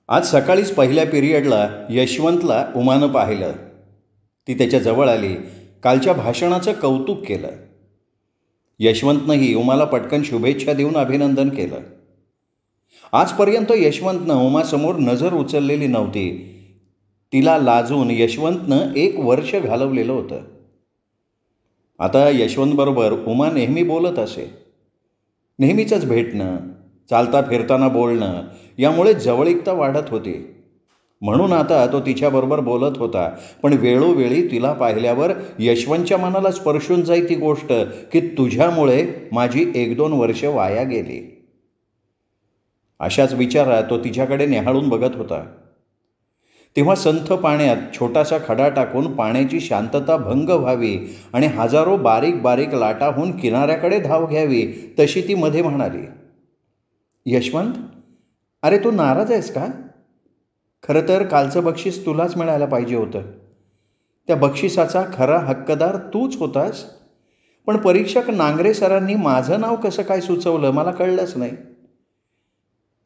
आज सकाळीच पहिल्या पिरियडला यशवंतला उमानं पाहिलं. ती त्याच्या जवळ आली, कालच्या भाषणाचं कौतुक केलं. यशवंतनंही उमाला पटकन शुभेच्छा देऊन अभिनंदन केलं. आजपर्यंत यशवंतनं उमासमोर नजर उचललेली नव्हती. तिला लाजून यशवंतनं 1 वर्ष घालवलेलं होतं. आता यशवंतबरोबर उमा नेहमी बोलत असे. नेहमीचंच भेटणं, चालता फिरताना बोलणं यामुळे जवळीकता वाढत होती. म्हणून आता तो तिच्याबरोबर बोलत होता. पण वेळोवेळी तिला पाहिल्यावर यशवंतच्या मनाला स्पर्शून जाई ती गोष्ट की तुझ्यामुळे माझी 1-2 वर्ष वाया गेली. अशाच विचारात तो तिच्याकडे निहाळून बघत होता. तेव्हा संथ पाण्यात छोटासा खडा टाकून पाण्याची शांतता भंग व्हावी आणि हजारो बारीक बारीक लाटाहून किनाऱ्याकडे धाव घ्यावी तशी ती मध्ये म्हणाली, यशवंत, अरे तू नाराज आहेस का? खरं तर कालचं बक्षीस तुलाच मिळायला पाहिजे होतं. त्या बक्षिसाचा खरा हक्कदार तूच होतास. पण परीक्षक नांगरे सरांनी माझं नाव कसं काय सुचवलं मला कळलंच नाही.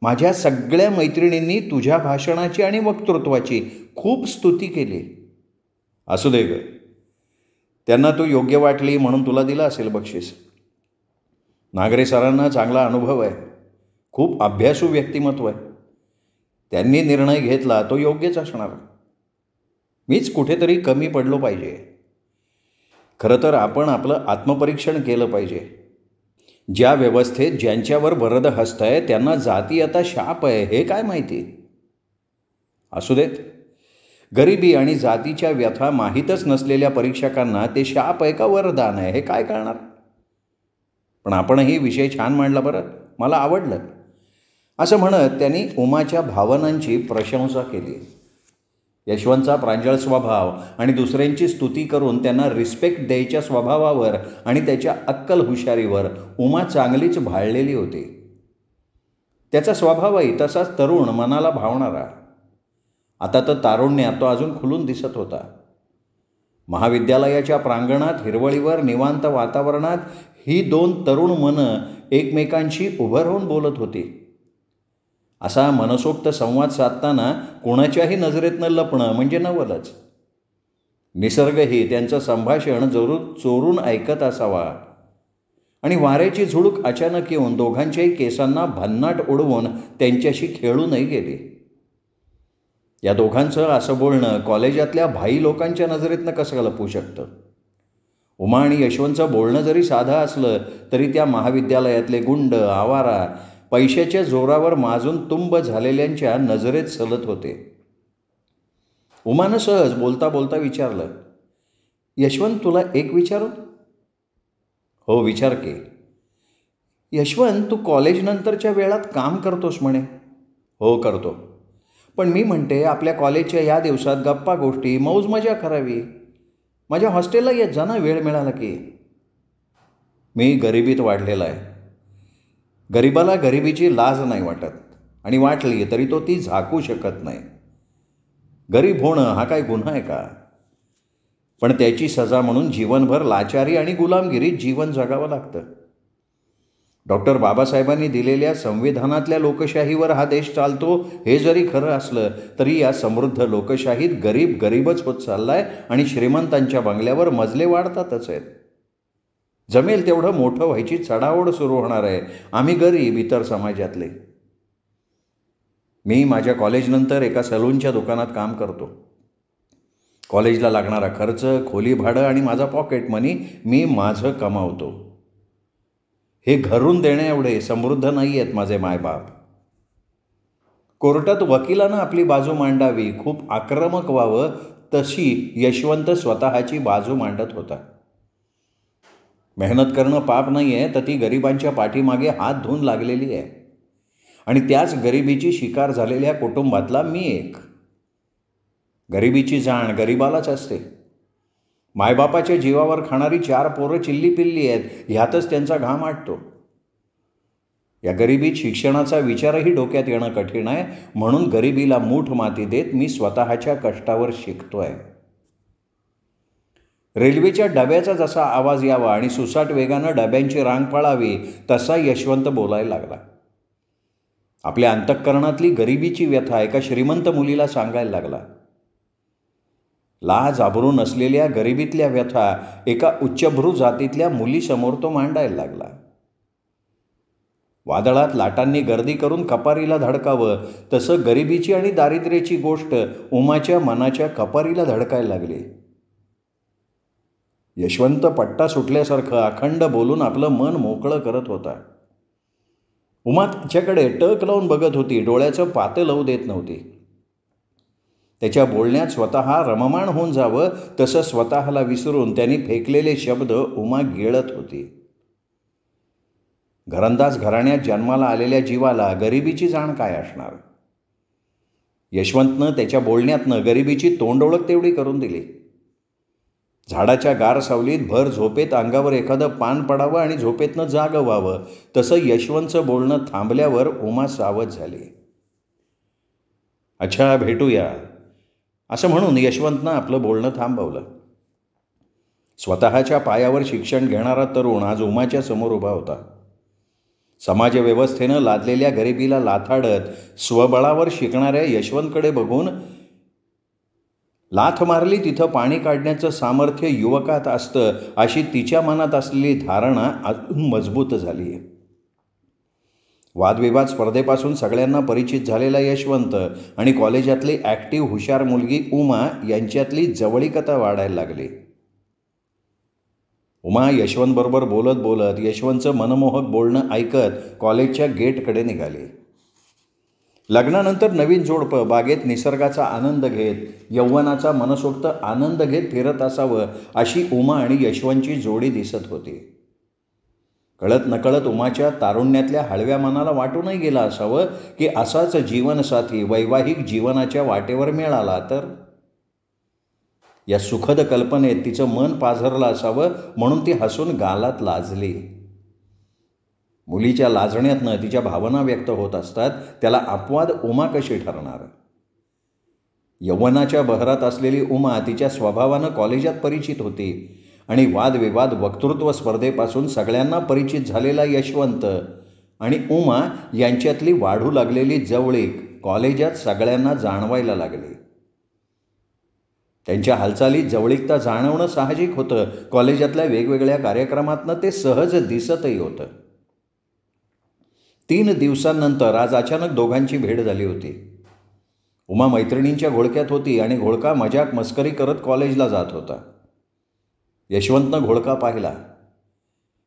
माझ्या सगळ्या मैत्रिणींनी तुझ्या भाषणाची आणि वक्तृत्वाची खूप स्तुती केली. असू दे ग, त्यांना तू योग्य वाटली म्हणून तुला दिलं असेल बक्षीस. नांगरे सरांना चांगला अनुभव आहे, खूप अभ्यासू व्यक्तिमत्व आहे. त्यांनी निर्णय घेतला तो योग्यच असणार. मीच कुठेतरी कमी पडलो पाहिजे. खरं तर आपण आपलं आत्मपरीक्षण केलं पाहिजे. ज्या व्यवस्थेत ज्यांच्यावर वरद हस्त आहे त्यांना जातीयता शाप आहे हे काय माहिती. असू देत, गरिबी आणि जातीच्या व्यथा माहीतच नसलेल्या परीक्षकांना ते शाप आहे का वरदान आहे हे काय कळणार. पण आपणही विषय छान मांडला बरं, मला आवडलं, असं म्हणत त्यांनी उमाच्या भावनांची प्रशंसा केली. यशवंतचा प्रांजळ स्वभाव आणि दुसऱ्यांची स्तुती करून त्यांना रिस्पेक्ट द्यायच्या स्वभावावर आणि त्याच्या अक्कल हुशारीवर उमा चांगलीच भाळलेली होती. त्याचा स्वभावही तसाच तरुण, मनाला भावणारा. आता तर तारुण्यात तो अजून खुलून दिसत होता. महाविद्यालयाच्या प्रांगणात हिरवळीवर निवांत वातावरणात ही 2 तरुण मनं एकमेकांशी उभं राहून बोलत होती. असा मनसोक्त संवाद साधताना कोणाच्याही नजरेतनं लपणं म्हणजे नवलच. निसर्गही त्यांचं संभाषण जरूर चोरून ऐकत असावा. आणि वाऱ्याची झुळूक अचानक येऊन दोघांच्याही केसांना भन्नाट उडवून त्यांच्याशी खेळूनही गेली. या दोघांचं असं बोलणं कॉलेजातल्या भाई लोकांच्या नजरेतनं कसं लपू शकतं. उमा आणि यशवंतचं बोलणं जरी साधं असलं तरी त्या महाविद्यालयातले गुंड, आवारा, पैशाच्या जोरावर माजून तुंब झालेल्यांच्या नजरेत सलत होते. उमानं सहज बोलता बोलता विचारलं, यशवंत, तुला एक विचारू? हो, विचार की. यशवंत, तू कॉलेजनंतरच्या वेळात काम करतोस म्हणे. हो, करतो. पण मी म्हणते आपल्या कॉलेजच्या या दिवसात गप्पा गोष्टी, मौज मजा करावी. माझ्या हॉस्टेलला येत जा ना वेळ मिळाला की. मी गरिबीत वाढलेला आहे. गरिबाला गरिबीची लाज नाही वाटत आणि वाटली तरी तो ती झाकू शकत नाही. गरीब होणं हा काय गुन्हा आहे का? पण त्याची सजा म्हणून जीवनभर लाचारी आणि गुलामगिरीत जीवन जगावं लागतं. डॉक्टर बाबासाहेबांनी दिलेल्या संविधानातल्या लोकशाहीवर हा देश चालतो हे जरी खरं असलं तरी या समृद्ध लोकशाहीत गरीब गरीबच होत चाललाय आणि श्रीमंतांच्या बंगल्यावर मजले वाढतातच आहेत. जमेल तेवढं मोठं व्हायची चढाओढ सुरू होणार आहे. आम्ही गरीब, इतर समाजातले. मी माझ्या कॉलेजनंतर एका सलूनच्या दुकानात काम करतो. कॉलेजला लागणारा खर्च, खोली भाडं आणि माझा पॉकेट मनी मी माझं कमावतो. हे घरून देण्या एवढे समृद्ध नाही आहेत माझे मायबाप. कोर्टात वकिलानं आपली बाजू मांडावी, खूप आक्रमक व्हावं, तशी यशवंत स्वतःची बाजू मांडत होता. मेहनत करणं पाप नाही आहे तर ती गरिबांच्या पाठीमागे हात धुवून लागलेली आहे. आणि त्याच गरिबीची शिकार झालेल्या कुटुंबातला मी एक. गरिबीची जाण गरिबालाच असते. मायबापाच्या जीवावर खाणारी 4 पोरं चिल्ली पिल्ली आहेत, ह्यातच त्यांचा घाम आटतो. या गरिबीत शिक्षणाचा विचारही डोक्यात येणं कठीण आहे. म्हणून गरिबीला मूठ माती देत मी स्वतःच्या कष्टावर शिकतोय. रेल्वेच्या डब्याचा जसा आवाज यावा आणि सुसाट वेगानं डब्यांची रांग पळावी तसा यशवंत बोलायला लागला. आपल्या अंतःकरणातली गरिबीची व्यथा एका श्रीमंत मुलीला सांगायला लागला. लाज आबरू नसलेल्या गरिबीतल्या व्यथा एका उच्चभ्रू जातीतल्या मुलीसमोर तो मांडायला लागला. वादळात लाटांनी गर्दी करून कपारीला धडकावं तसं गरिबीची आणि दारिद्र्याची गोष्ट उमाच्या मनाच्या कपारीला धडकायला लागली. यशवंत पट्टा सुटल्यासारखं अखंड बोलून आपलं मन मोकळं करत होता. उमा तिच्याकडे टक लावून बघत होती, डोळ्याचं पातं लावू देत नव्हती. त्याच्या बोलण्यात स्वतः रममाण होऊन जावं तसं स्वतःला विसरून त्यांनी फेकलेले शब्द उमा गिळत होती. घरंदाज घराण्यात जन्माला आलेल्या जीवाला गरिबीची जाण काय असणार. यशवंतनं त्याच्या बोलण्यातनं गरिबीची तोंडओळख तेवढी करून दिली. झाडाच्या गार सावलीत भर झोपेत अंगावर एखादं पान पडावं आणि झोपेतनं जागं व्हावं तसं यशवंतचं बोलणं थांबल्यावर उमा सावध झाली. अच्छा, भेटूया असं म्हणून यशवंतनं आपलं बोलणं थांबवलं. स्वतःच्या पायावर शिक्षण घेणारा तरुण आज उमाच्या समोर उभा होता. समाजव्यवस्थेनं लादलेल्या गरिबीला लाथाडत स्वबळावर शिकणाऱ्या यशवंतकडे बघून लाथ मारली तिथं पाणी काढण्याचं सामर्थ्य युवकात असतं अशी तिच्या मनात असलेली धारणा अजून मजबूत झाली आहे. वादविवाद स्पर्धेपासून सगळ्यांना परिचित झालेला यशवंत आणि कॉलेजातली ॲक्टिव्ह हुशार मुलगी उमा यांच्यातली जवळीकता वाढायला लागली. उमा यशवंतबरोबर बोलत बोलत यशवंतचं मनमोहक बोलणं ऐकत कॉलेजच्या गेटकडे निघाली. लग्नानंतर नवीन जोडपं बागेत निसर्गाचा आनंद घेत यौवनाचा मनसोक्त आनंद घेत फिरत असावं अशी उमा आणि यशवंतची जोडी दिसत होती. कळत नकळत उमाच्या तारुण्यातल्या हळव्या मनाला वाटूनही गेलं असावं की असाच जीवनसाथी वैवाहिक जीवनाच्या वाटेवर मिळाला तर. या सुखद कल्पनेत तिचं मन पाझरलं असावं म्हणून ती हसून गालात लाजली. मुलीच्या लाजण्यातनं तिच्या भावना व्यक्त होत असतात, त्याला अपवाद उमा कशी ठरणार. यौवनाच्या बहरात असलेली उमा तिच्या स्वभावानं कॉलेजात परिचित होती आणि वादविवाद वक्तृत्व स्पर्धेपासून सगळ्यांना परिचित झालेला यशवंत आणि उमा यांच्यातली वाढू लागलेली जवळीक कॉलेजात सगळ्यांना जाणवायला लागली. त्यांच्या हालचालीत जवळीकता जाणवणं साहजिक होतं. कॉलेजातल्या वेगवेगळ्या कार्यक्रमातनं ते सहज दिसतही होतं. 3 दिवसांनंतर आज अचानक दोघांची भेट झाली होती. उमा मैत्रिणींच्या घोळक्यात होती आणि घोळका मजाक मस्करी करत कॉलेजला जात होता. यशवंतनं घोळका पाहिला.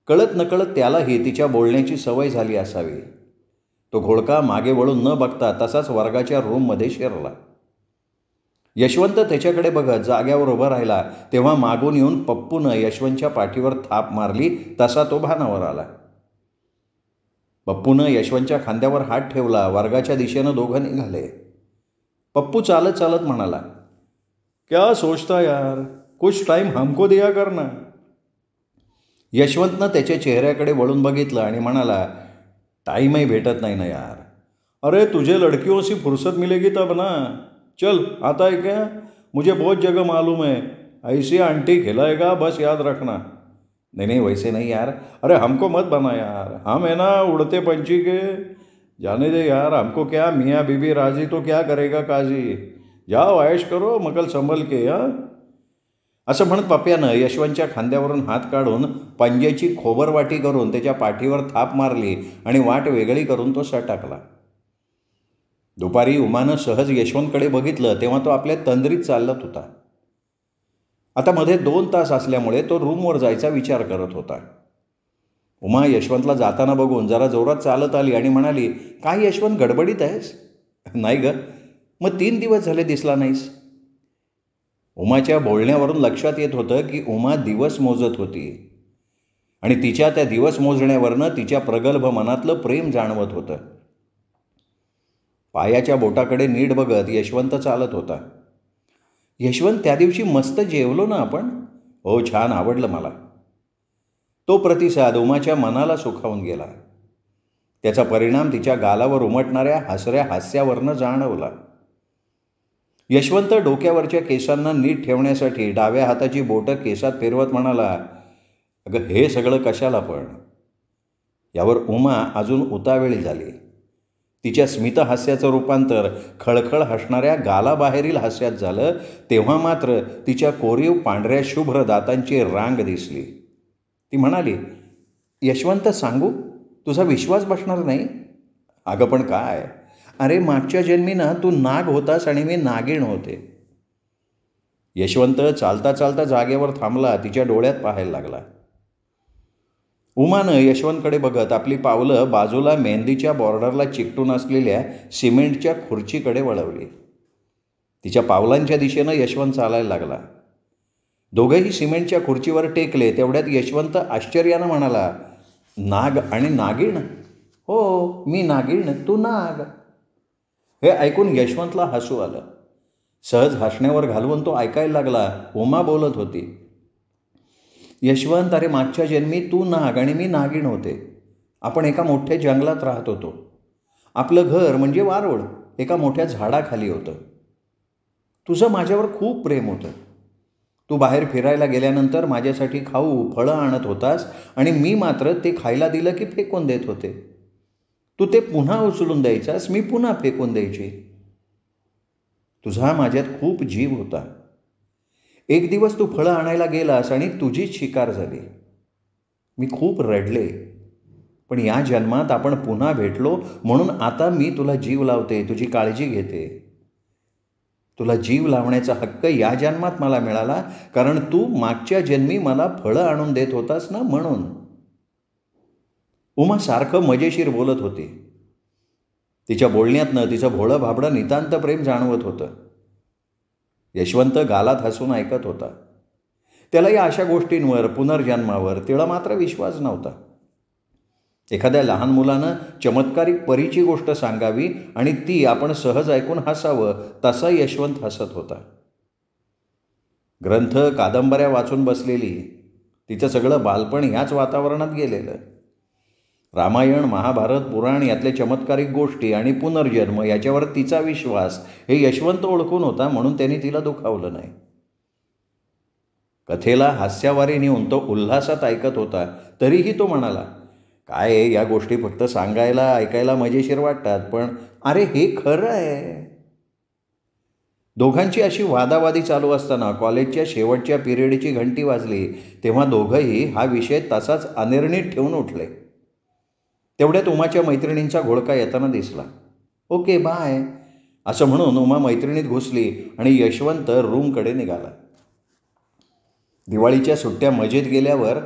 कळत नकळत त्यालाही तिच्या बोलण्याची सवय झाली असावी. तो घोळका मागे वळून न बघता तसाच वर्गाच्या रूममध्ये शिरला. यशवंत त्याच्याकडे बघत जाग्यावर उभा राहिला तेव्हा मागून येऊन पप्पूनं यशवंतच्या पाठीवर थाप मारली तसा तो भानावर आला. पप्पूनं यशवंतच्या खांद्यावर हात ठेवला. वर्गाच्या दिशेनं दोघं निघाले. पप्पू चालत चालत म्हणाला, क्या सोचता यार, कुछ टाइम हमको दिया करना. यशवंतनं त्याच्या चेहऱ्याकडे वळून बघितलं आणि म्हणाला, टाईमही भेटत नाही ना यार. अरे तुझे लड़कियों से फुर्सत मिलेगी तब ना. चल आता है क्या, मुझे बहुत जगह मालूम है, ऐसी आंटी खिलाएगा बस याद रखना. नहीं नहीं वैसे नहीं यार, अरे हमको मत बना यार, हम है ना उड़ते पंछी के. जाने दे यार, हमको क्या, मियाँ बीबी राजी तो क्या करेगा काजी. जाओ ऐश करो मकल संभल के. असं म्हणत पप्प्यानं यशवंतच्या खांद्यावरून हात काढून पंजाची खोबरवाटी करून त्याच्या पाठीवर थाप मारली आणि वाट वेगळी करून तो सटकला. दुपारी उमानं सहज यशवंतकडे बघितलं तेव्हा तो आपल्या तंद्रीत चालत होता. आता मध्ये 2 तास असल्यामुळे तो रूमवर जायचा विचार करत होता. उमा यशवंतला जाताना बघून जरा जोरात चालत आली आणि म्हणाली, काय यशवंत गडबडीत आहेस. नाही ग, मग 3 दिवस झाले दिसला नाहीस. उमाच्या बोलण्यावरून लक्षात येत होतं की उमा दिवस मोजत होती आणि तिच्या त्या दिवस मोजण्यावरनं तिच्या प्रगल्भ मनातलं प्रेम जाणवत होतं. पायाच्या बोटाकडे नीट बघत यशवंत चालत होता. यशवंत, त्या दिवशी मस्त जेवलो ना आपण. हो छान, आवडलं मला. तो प्रतिसाद उमाच्या मनाला सुखावून गेला. त्याचा परिणाम तिच्या गालावर उमटणाऱ्या हसऱ्या हास्यावरनं जाणवला. यशवंत डोक्यावरच्या केसांना नीट ठेवण्यासाठी डाव्या हाताची बोटं केसात फिरवत म्हणाला, अगं हे सगळं कशाला पण. यावर उमा अजून उतावेळी झाली. तिच्या स्मितहास्याचं रूपांतर खळखळ हसणाऱ्या गालाबाहेरील हास्यात झालं तेव्हा मात्र तिच्या कोरीव पांढऱ्या शुभ्र दातांची रांग दिसली. ती म्हणाली, यशवंत सांगू, तुझा विश्वास बसणार नाही. अगं पण काय, अरे मागच्या जन्मी ना तू नाग होतास आणि मी नागिण होते. यशवंत चालता चालता जागेवर थांबला, तिच्या डोळ्यात पाहायला लागला. उमानं यशवंतकडे बघत आपली पावलं बाजूला मेहंदीच्या बॉर्डरला चिकटून असलेल्या सिमेंटच्या खुर्चीकडे वळवली. तिच्या पावलांच्या दिशेनं यशवंत चालायला लागला. दोघंही सिमेंटच्या खुर्चीवर टेकले. तेवढ्यात यशवंत आश्चर्यानं म्हणाला, नाग आणि नागिण? हो, मी नागिण, तू नाग. हे ऐकून यशवंतला हसू आलं. सहज हसण्यावर घालवून तो ऐकायला लागला. उमा बोलत होती, यशवंत, अरे मागच्या जन्मी तू नाग आणि मी नागिण होते. आपण एका मोठ्या जंगलात राहत होतो. आपलं घर म्हणजे वारुळ एका मोठ्या झाडाखाली होतं. तुझं माझ्यावर खूप प्रेम होतं. तू बाहेर फिरायला गेल्यानंतर माझ्यासाठी खाऊ फळं आणत होतास आणि मी मात्र ते खायला दिलं की फेकून देत होते. तू ते पुन्हा उचलून द्यायचास, मी पुन्हा फेकून द्यायची. तुझा माझ्यात खूप जीव होता. एक दिवस तू फळं आणायला गेलास आणि तुझीच शिकार झाली. मी खूप रडले. पण या जन्मात आपण पुन्हा भेटलो म्हणून आता मी तुला जीव लावते, तुझी काळजी घेते. तुला जीव लावण्याचा हक्क या जन्मात मला मिळाला कारण तू मागच्या जन्मी मला फळं आणून देत होतास ना, म्हणून. उमा सारखं मजेशीर बोलत होती. तिच्या बोलण्यातनं तिचं भोळं भाबडं नितांत प्रेम जाणवत होतं. यशवंत गालात हसून ऐकत होता. त्याला या अशा गोष्टींवर, पुनर्जन्मावर तिळा मात्र विश्वास नव्हता. एखाद्या लहान मुलानं चमत्कारिक परीची गोष्ट सांगावी आणि ती आपण सहज ऐकून हसावं, तसा यशवंत हसत होता. ग्रंथ कादंबऱ्या वाचून बसलेली, तिचं सगळं बालपण ह्याच वातावरणात गेलेलं. रामायण, महाभारत, पुराण यातले चमत्कारिक गोष्टी आणि पुनर्जन्म याच्यावर तिचा विश्वास हे यशवंत ओळखून होता, म्हणून त्यांनी तिला दुखावलं नाही. कथेला हास्यावारी नेऊन तो उल्हासात ऐकत होता. तरीही तो म्हणाला, काय या गोष्टी फक्त सांगायला ऐकायला मजेशीर वाटतात, पण अरे हे खरं आहे. दोघांची अशी वादावादी चालू असताना कॉलेजच्या शेवटच्या पिरियडची घंटी वाजली. तेव्हा दोघंही हा विषय तसाच अनिर्णित ठेवून उठले. तेवढ्यात उमाच्या मैत्रिणींचा घोळका येताना दिसला. ओके बाय असं म्हणून उमा मैत्रिणीत घुसली आणि यशवंत रूमकडे निघाला. दिवाळीच्या सुट्ट्या मजेत गेल्यावर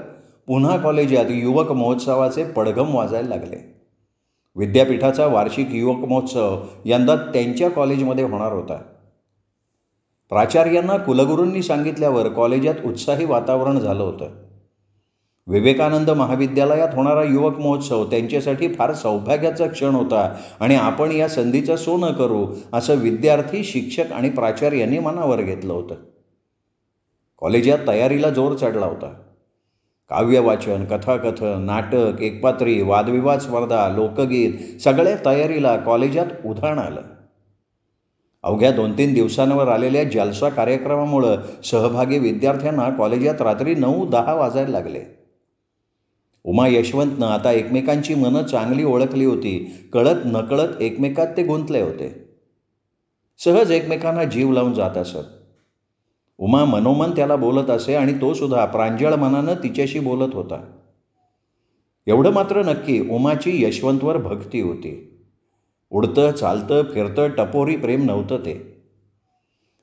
पुन्हा कॉलेजात युवक महोत्सवाचे पडघम वाजायला लागले. विद्यापीठाचा वार्षिक युवक महोत्सव यंदा त्यांच्या कॉलेजमध्ये होणार होता. प्राचार्यांना कुलगुरूंनी सांगितल्यावर कॉलेजात उत्साही वातावरण झालं होतं. विवेकानंद महाविद्यालयात होणारा युवक महोत्सव त्यांच्यासाठी फार सौभाग्याचा क्षण होता आणि आपण या संधीचं सोनं करू असं विद्यार्थी, शिक्षक आणि प्राचार्यांनी मनावर घेतलं होतं. कॉलेजात तयारीला जोर चढला होता. काव्यवाचन, कथाकथन, नाटक, एकपात्री, वादविवाद स्पर्धा, लोकगीत सगळ्या तयारीला कॉलेजात उधाण आलं. अवघ्या 2-3 दिवसांवर आलेल्या जलसा कार्यक्रमामुळं सहभागी विद्यार्थ्यांना कॉलेजात रात्री 9-10 वाजायला लागले. उमा यशवंतनं आता एकमेकांची मनं चांगली ओळखली होती. कळत नकळत एकमेकात ते गुंतले होते. सहज एकमेकांना जीव लावून जात असत. उमा मनोमन त्याला बोलत असे आणि तो सुद्धा प्रांजळ मनानं तिच्याशी बोलत होता. एवढं मात्र नक्की, उमाची यशवंतवर भक्ती होती. उडतं, चालतं, फिरतं, टपोरी प्रेम नव्हतं ते.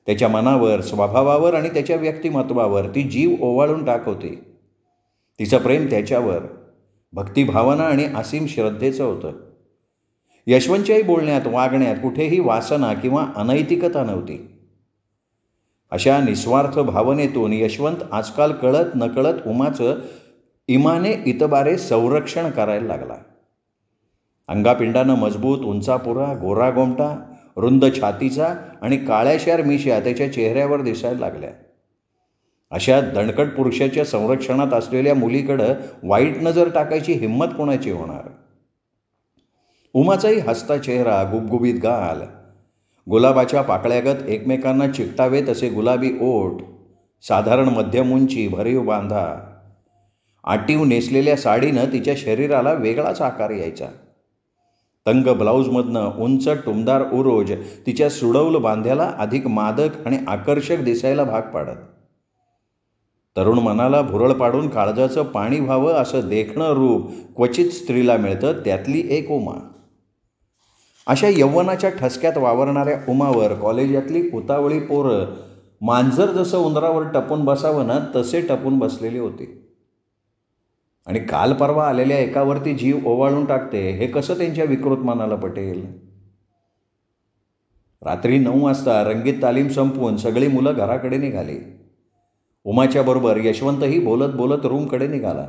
त्याच्या मनावर, स्वभावावर आणि त्याच्या व्यक्तिमत्वावर ती जीव ओवाळून टाकवते. तिचं प्रेम त्याच्यावर भक्तिभावना आणि असीम श्रद्धेचं होतं. यशवंतच्याही बोलण्यात, वागण्यात कुठेही वासना किंवा अनैतिकता नव्हती. अशा निस्वार्थ भावनेतून यशवंत आजकाल कळत नकळत उमाचं इमाने इतबारे संरक्षण करायला लागला. अंगापिंडानं मजबूत, उंचापुरा, गोरा गोमटा, रुंद छातीचा आणि काळ्याशार मिश्या त्याच्या चेहऱ्यावर दिसायला लागल्या. अशा दणकट पुरुषाच्या संरक्षणात असलेल्या मुलीकडं वाईट नजर टाकायची हिंमत कोणाची होणार. उमाचाही हसता चेहरा, गुबगुबीत गाल, गुलाबाच्या पाकळ्यागत एकमेकांना चिकटावे तसे गुलाबी ओठ, साधारण मध्यम उंची, भरीव बांधा, आटीव नेसलेल्या साडीनं तिच्या शरीराला वेगळाच आकार यायचा. तंग ब्लाऊजमधनं उंच टुमदार उरोज तिच्या सुडौल बांध्याला अधिक मादक आणि आकर्षक दिसायला भाग पाडत. तरुण मनाला भुरळ पाडून काळजाचं पाणी व्हावं असं देखणं रूप क्वचित स्त्रीला मिळतं, त्यातली एक उमा. अशा यौवनाच्या ठसक्यात वावरणाऱ्या उमावर कॉलेजातली उतावळी पोरं मांजर जसं उंदरावर टपून बसावं ना तसे टपून बसलेली होती. आणि काल परवा आलेल्या एकावरती जीव ओवाळून टाकते हे कसं त्यांच्या विकृत मनाला पटेल. रात्री 9 वाजता रंगीत तालीम संपवून सगळी मुलं घराकडे निघाली. उमाच्या बरोबर यशवंतही बोलत बोलत रूमकडे निघाला.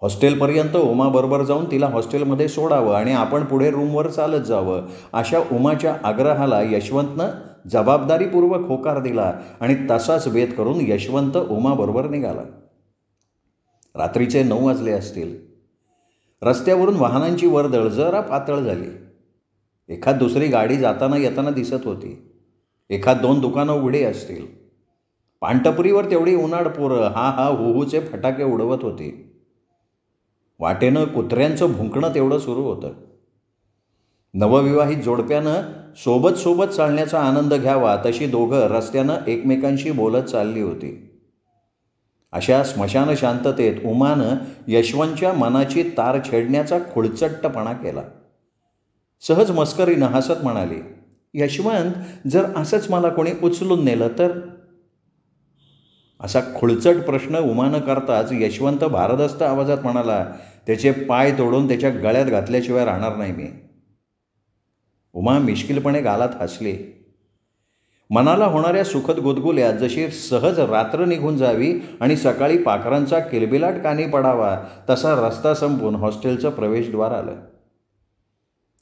हॉस्टेलपर्यंत उमाबरोबर जाऊन तिला हॉस्टेलमध्ये सोडावं आणि आपण पुढे रूमवर चालत जावं अशा उमाच्या आग्रहाला यशवंतनं जबाबदारीपूर्वक होकार दिला आणि तसाच बेत करून यशवंत उमाबरोबर निघाला. रात्रीचे 9 वाजले असतील. रस्त्यावरून वाहनांची वर्दळ जरा पातळ झाली. एखाद दुसरी गाडी जाताना येताना दिसत होती. 1-2 दुकानं उघडी असतील. पानटपरीवर तेवढी उन्हाळ पोरं हा हुहूचे फटाके उडवत होती. वाटेनं कुत्र्यांचं भुंकणं तेवढं सुरू होतं. नवविवाहित जोडप्यानं सोबत चालण्याचा आनंद घ्यावा तशी दोघं रस्त्यानं एकमेकांशी बोलत चालली होती. अशा स्मशान शांततेत उमानं यशवंतच्या मनाची तार छेडण्याचा खुळचट्टपणा केला. सहज मस्करीनं हसत म्हणाली, यशवंत, जर असंच मला कोणी उचलून नेलं तर? असा खुळचट प्रश्न उमानं करताच यशवंत भारदस्त आवाजात म्हणाला, त्याचे पाय तोडून त्याच्या गळ्यात घातल्याशिवाय राहणार नाही मी. उमा मिश्किलपणे गालात हसली. मनाला होणाऱ्या सुखद गुदगुल्यात जशी सहज रात्र निघून जावी आणि सकाळी पाखरांचा किलबिलाट कानी पडावा तसा रस्ता संपून हॉस्टेलचं प्रवेशद्वार आलं.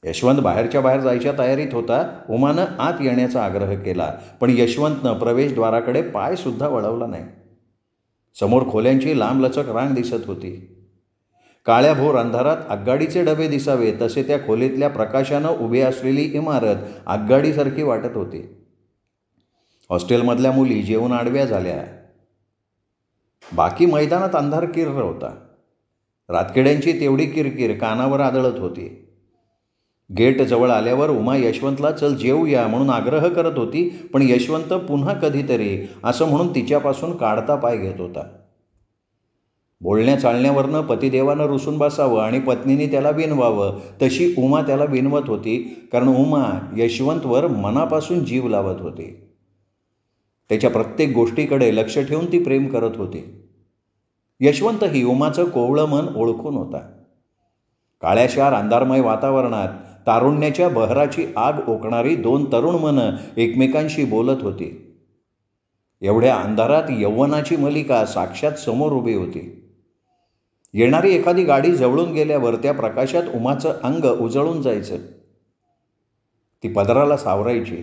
यशवंत बाहेरच्या बाहेर जायच्या तयारीत होता. उमानं आत येण्याचा आग्रह केला, पण यशवंतनं प्रवेशद्वाराकडे पायसुद्धा वळवला नाही. समोर खोल्यांची लांबलचक रांग दिसत होती. काळ्याभोर अंधारात आगगाडीचे डबे दिसावे तसे त्या खोलीतल्या प्रकाशानं उभी असलेली इमारत आगगाडीसारखी वाटत होती. हॉस्टेलमधल्या मुली जेवून आडव्या झाल्या. बाकी मैदानात अंधार किर्र होता. रातकिड्यांची तेवढी किरकिर कानावर आदळत होती. गेट जवळ आल्यावर उमा यशवंतला चल जेवूया म्हणून आग्रह करत होती, पण यशवंत पुन्हा कधीतरी असं म्हणून तिच्यापासून काढता पाय घेत होता. बोलण्या चालण्यावरनं पतिदेवानं रुसून बसावं आणि पत्नीने त्याला विनवावं तशी उमा त्याला विनवत होती, कारण उमा यशवंतवर मनापासून जीव लावत होती. त्याच्या प्रत्येक गोष्टीकडे लक्ष ठेवून ती प्रेम करत होती. यशवंतही उमाचं कोवळं मन ओळखून होता. काळ्याशार अंधारमय वातावरणात तारुण्याच्या बहराची आग ओकणारी 2 तरुण मनं एकमेकांशी बोलत होती. एवढ्या अंधारात यौवनाची मलिका साक्षात समोर उभी होती. येणारी एखादी गाडी जवळून गेल्यावर त्या प्रकाशात उमाचं अंग उजळून जायचं. ती पदराला सावरायची.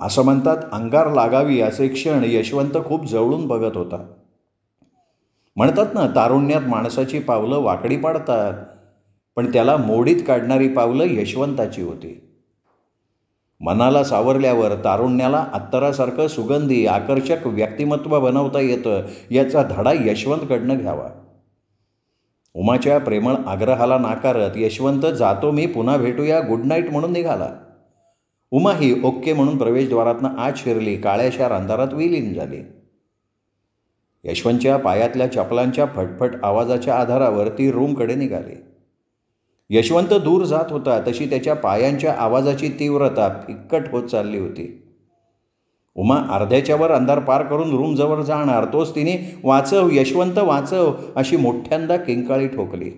असं म्हणतात, अंगार लागावी असे क्षण यशवंत खूप जवळून बघत होता. म्हणतात ना, तारुण्यात माणसाची पावलं वाकडी पाडतात, पण त्याला मोडीत काढणारी पावलं यशवंताची होती. मनाला सावरल्यावर तारुण्याला अत्तरासारखं सुगंधी आकर्षक व्यक्तिमत्व बनवता येतं याचा धडा यशवंतकडनं घ्यावा. उमाच्या प्रेमळ आग्रहाला नाकारत यशवंत जातो मी, पुन्हा भेटूया, गुड नाईट म्हणून निघाला. उमाही ओके म्हणून प्रवेशद्वारातनं आत शिरली. काळ्याशार अंधारात विलीन झाली. यशवंतच्या पायातल्या चपलांच्या फटफट आवाजाच्या आधारावर ती रूमकडे निघाली. यशवंत दूर जात होता तशी त्याच्या पायांच्या आवाजाची तीव्रता फिक्कट होत चालली होती. उमा अर्ध्याच्यावर अंधार पार करून रूमजवळ जाणार तोच तिने वाचव यशवंत वाचव अशी मोठ्यांदा किंकाळी ठोकली.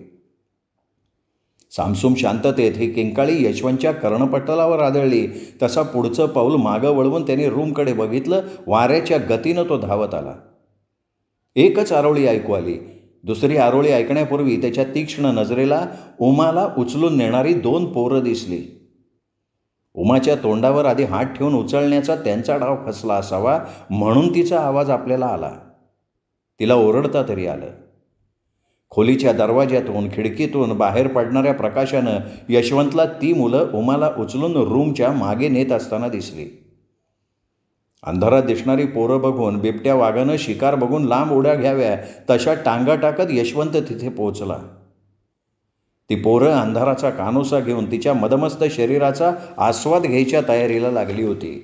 सामसूम शांततेत ही किंकाळी यशवंतच्या कर्णपटलावर आदळली. तसा पुढचं पाऊल मागं वळवून त्याने रूमकडे बघितलं. वाऱ्याच्या गतीनं तो धावत आला. एकच आरोळी ऐकू आली. दुसरी आरोळी ऐकण्यापूर्वी त्याच्या तीक्ष्ण नजरेला उमाला उचलून नेणारी 2 पोरं दिसली. उमाच्या तोंडावर आधी हात ठेवून उचलण्याचा त्यांचा डाव फसला असावा म्हणून तिचा आवाज आपल्याला आला. तिला ओरडता तरी आलं. खोलीच्या दरवाज्यातून खिडकीतून बाहेर पडणाऱ्या प्रकाशानं यशवंतला ती मुलं उमाला उचलून रूमच्या मागे नेत असताना दिसली. अंधारात दिसणारी पोरं बघून बिबट्या वाघानं शिकार बघून लांब उड्या घ्याव्या तशा टांगा टाकत यशवंत तिथे पोहोचला. ती पोरं अंधाराचा कानोसा घेऊन तिच्या मदमस्त शरीराचा आस्वाद घ्यायच्या तयारीला लागली होती.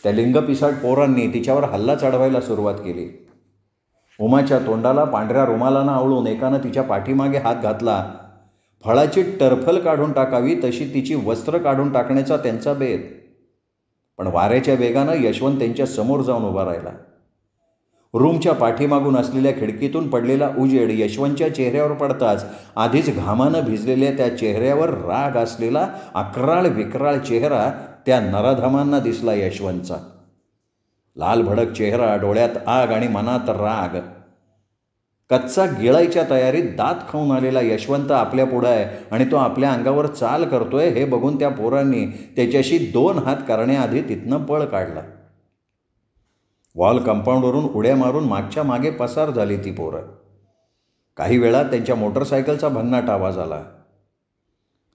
त्या लिंगपिसाट पोरांनी तिच्यावर हल्ला चढवायला सुरुवात केली. उमाच्या तोंडाला पांढऱ्या रुमालानं आवळून एकानं तिच्या पाठीमागे हात घातला. फळाची टरफल काढून टाकावी तशी तिची वस्त्र काढून टाकण्याचा त्यांचा बेत. पण वाऱ्याच्या वेगानं यशवंत त्यांच्या समोर जाऊन उभा राहिला. रूमच्या पाठीमागून असलेल्या खिडकीतून पडलेला उजेड यशवंतच्या चेहऱ्यावर पडताच आधीच घामानं भिजलेल्या त्या चेहऱ्यावर राग असलेला अकराळ विक्राळ चेहरा त्या नराधमांना दिसला. यशवंतचा लाल भडक चेहरा, डोळ्यात आग आणि मनात राग. कच्चा गिळायच्या तयारीत दात खाऊन आलेला यशवंत आपल्या पुढं आहे आणि तो आपल्या अंगावर चाल करतोय हे बघून त्या पोरांनी त्याच्याशी 2 हात करण्याआधी तिथनं पळ काढला. वॉल कंपाऊंडवरून उड्या मारून मागच्या मागे पसार झाली ती पोरं. काही वेळात त्यांच्या मोटरसायकलचा भन्नाट आवाज आला.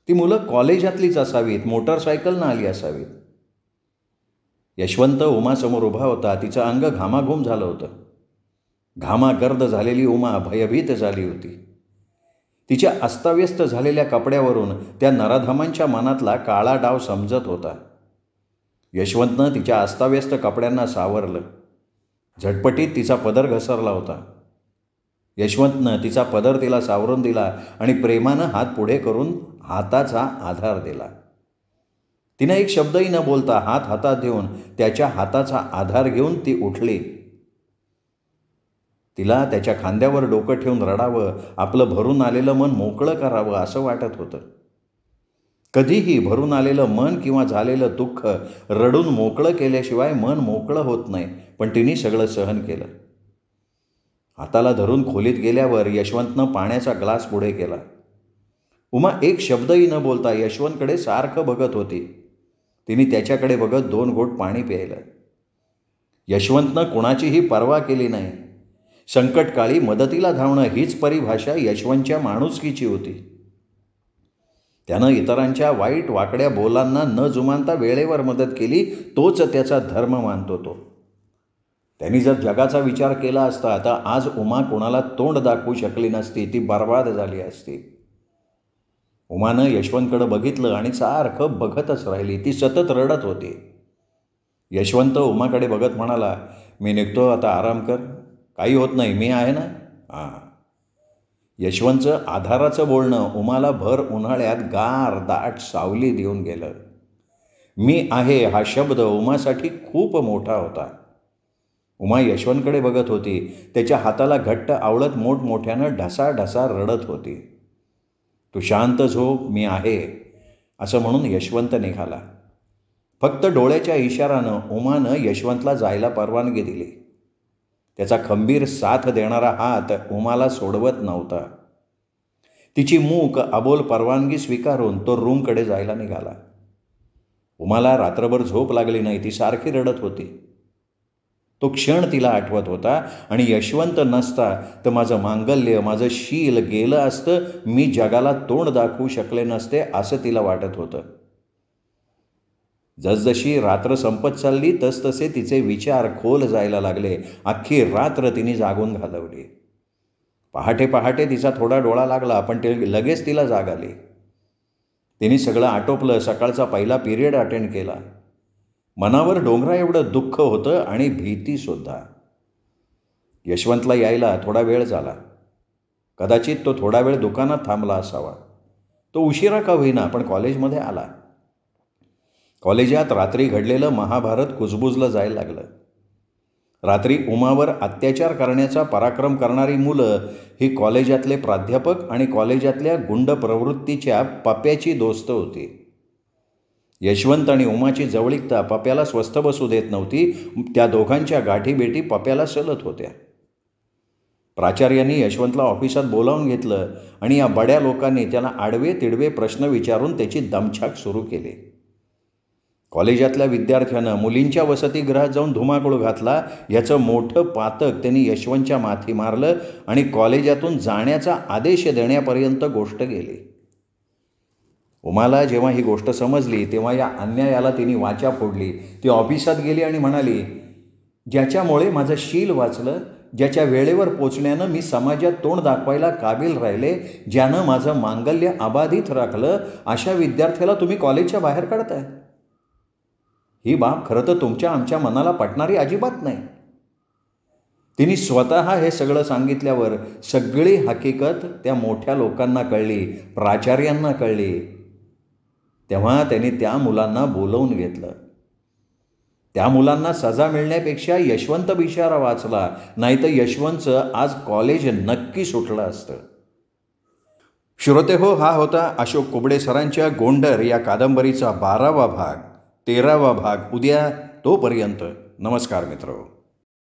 ती मुलं कॉलेजातलीच असावीत, मोटरसायकलनं आली असावीत. यशवंत उमासमोर उभा होता. तिचं अंग घामाघूम झालं होतं. घामागर्द झालेली उमा भयभीत झाली होती. तिच्या अस्ताव्यस्त झालेल्या कपड्यावरून त्या नराधमांच्या मनातला काळा डाव समजत होता. यशवंतनं तिच्या अस्ताव्यस्त कपड्यांना सावरलं. झटपटीत तिचा पदर घसरला होता. यशवंतनं तिचा पदर तिला सावरून दिला आणि प्रेमानं हात पुढे करून हाताचा आधार दिला. तिनं एक शब्दही न बोलता हात हातात देऊन त्याच्या हाताचा आधार घेऊन ती उठली. तिला त्याच्या खांद्यावर डोकं ठेवून रडावं, आपलं भरून आलेलं मन मोकळं करावं असं वाटत होतं. कधीही भरून आलेलं मन किंवा झालेलं दुःख रडून मोकळं केल्याशिवाय मन मोकळं होत नाही. पण तिने सगळं सहन केलं. हाताला धरून खोलीत गेल्यावर यशवंतनं पाण्याचा ग्लास पुढे केला. उमा एक शब्दही न बोलता यशवंतकडे सारखं बघत होती. तिने त्याच्याकडे बघत 2 घोट पाणी प्यायलं. यशवंतनं कुणाचीही पर्वा केली नाही. संकटकाळी मदतीला धावणं हीच परिभाषा यशवंतच्या माणुसकीची होती. त्यानं इतरांच्या वाईट वाकड्या बोलांना न जुमानता वेळेवर मदत केली, तोच त्याचा धर्म मानतो तो. त्यांनी जर जगाचा विचार केला असता तर आज उमा कोणाला तोंड दाखवू शकली नसती, ती बर्बाद झाली असती. उमानं यशवंतकडं बघितलं आणि सारखं बघतच राहिली. ती सतत रडत होती. यशवंत उमाकडे बघत म्हणाला, मी निघतो आता, आराम कर, काही होत नाही, मी आहे ना. हां. यशवंतचं आधाराचं बोलणं उमाला भर उन्हाळ्यात गार दाट सावली देऊन गेलं. मी आहे हा शब्द उमासाठी खूप मोठा होता. उमा यशवंतकडे बघत होती. त्याच्या हाताला घट्ट आवळत मोठमोठ्यानं ढसाढसा रडत होती. तू शांत झोप, मी आहे असं म्हणून यशवंत निघाला. फक्त डोळ्याच्या इशारानं उमानं यशवंतला जायला परवानगी दिली. त्याचा खंबीर साथ देणारा हात उमाला सोडवत नव्हता. तिची मूक अबोल परवानगी स्वीकारून तो रूमकडे जायला निघाला. उमाला रात्रभर झोप लागली नाही. ती सारखी रडत होती. तो क्षण तिला आठवत होता आणि यशवंत नसता तर माझं मांगल्य, माझं शील गेलं असतं, मी जगाला तोंड दाखवू शकले नसते असं तिला वाटत होतं. जसजशी रात्र संपत चालली तसतसे तिचे विचार खोल जायला लागले. अख्खी रात्र तिने जागून घालवली. पहाटे पहाटे तिचा थोडा डोळा लागला, पण लगेच तिला जाग आली. तिने सगळं आटोपलं. सकाळचा पहिला पिरियड अटेंड केला. मनावर डोंगरा एवढं दुःख होतं आणि भीतीसुद्धा. यशवंतला यायला थोडा वेळ झाला. कदाचित तो थोडा वेळ दुकानात थांबला असावा. तो उशिरा का होईना पण कॉलेजमध्ये आला. कॉलेजात रात्री घडलेलं महाभारत कुजबुजलं जायला लागलं. रात्री उमावर अत्याचार करण्याचा पराक्रम करणारी मुलं ही कॉलेजातले प्राध्यापक आणि कॉलेजातल्या गुंड प्रवृत्तीच्या पप्याची दोस्त होती. यशवंत आणि उमाची जवळीकता पप्याला स्वस्थ बसू देत नव्हती. त्या दोघांच्या गाठीभेटी पप्याला सलत होत्या. प्राचार्यांनी यशवंतला ऑफिसात बोलावून घेतलं आणि या बड्या लोकांनी त्याला आडवे तिडवे प्रश्न विचारून त्याची दमछाक सुरू केली. कॉलेजातल्या विद्यार्थ्यानं मुलींच्या वसतिगृहात जाऊन धुमाकूळ घातला याचं मोठं पातक त्यांनी यशवंतच्या माथी मारलं आणि कॉलेजातून जाण्याचा आदेश देण्यापर्यंत गोष्ट गेली. उमाला जेव्हा ही गोष्ट समजली तेव्हा या अन्यायाला तिने वाचा फोडली. ती ऑफिसात गेली आणि म्हणाली, ज्याच्यामुळे माझं शील वाचलं, ज्याच्या वेळेवर पोचण्यानं मी समाजात तोंड दाखवायला काबिल राहिले, ज्यानं माझं मांगल्य अबाधित राखलं, अशा विद्यार्थ्याला तुम्ही कॉलेजच्या बाहेर काढताय. ही बाब खरं तर तुमच्या आमच्या मनाला पटणारी अजिबात नाही. तिने स्वतः हे सगळं सांगितल्यावर सगळी हकीकत त्या मोठ्या लोकांना कळली, प्राचार्यांना कळली. तेव्हा त्यांनी त्या मुलांना बोलवून घेतलं. त्या मुलांना सजा मिळण्यापेक्षा यशवंत बिचारा वाचला, नाहीतर यशवंतचं आज कॉलेज नक्की सुटलं असतं. श्रोते हो, हा होता अशोक कुबडे सरांच्या गोंडर या कादंबरीचा 12वा भाग. 13वा भाग उद्या. तोपर्यंत नमस्कार मित्र.